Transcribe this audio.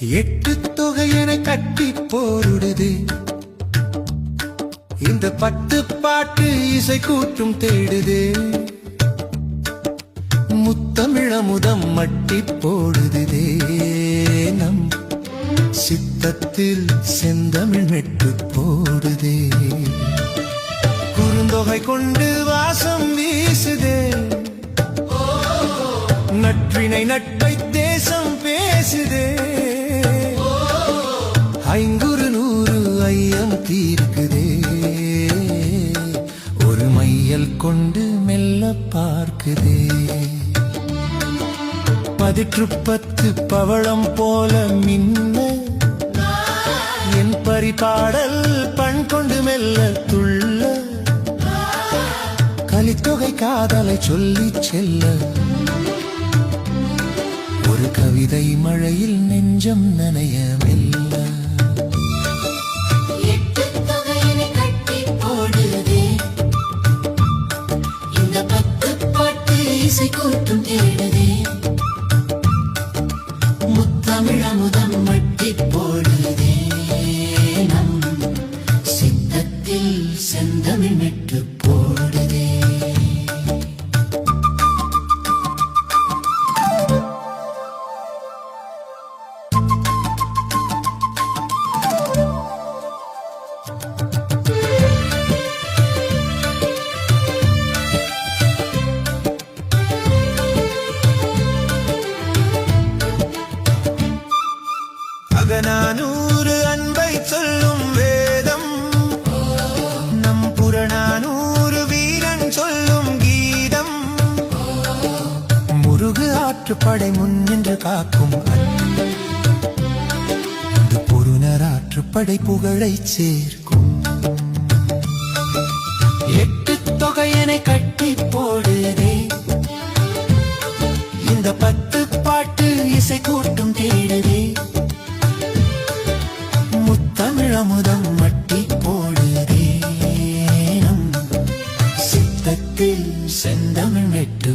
எட்டு தொகையென கட்டி போருடுது இந்த 10 பாட்டு இசை கூட்டும் தேடுது முத்தமிழமுதம் மட்டி போடுதே நம் சித்தத்தில் செந்தமிழ் மெட்டு போடுதே குறுந்தொகை கொண்டு வாசம் வீசுதே நற்றினை நட்பை தேசம் பேசுதே ஐங்குறு நூறு ஐயம் தீர்க்குதே ஒரு மையல் கொண்டு மெல்ல பார்க்குதே 10 பவளம் போல மின்ன என் பரிபாடல் பண் கொண்டு மெல்ல துள்ள கலித்தொகை காதலை சொல்லி செல்ல ஒரு கவிதை மழையில் நெஞ்சம் நனைய மெல்ல கூட்டும் தேடுதே முத்தமிழமுதம் மட்டி போடுதே நம் சித்தத்தில் செந்தமிழ் மெட்டு போடுதே அகநானூறு அன்பை சொல்லும் வேதம் நம் புறநானூறு வீரன் சொல்லும் கீதம் முருகு ஆற்றுப்படை முன்னின்று காக்கும் பொருணர் ஆற்றுப்படை புகழை சேர்க்கும் 8 தொகையனை கட்டி போடுதே இந்த 10 பாட்டு இசை கூட்டும் தேடுதே முத்தமிழமுதம் மட்டி போடுதே நம் சித்தத்தில் செந்தமிழ் மெட்டு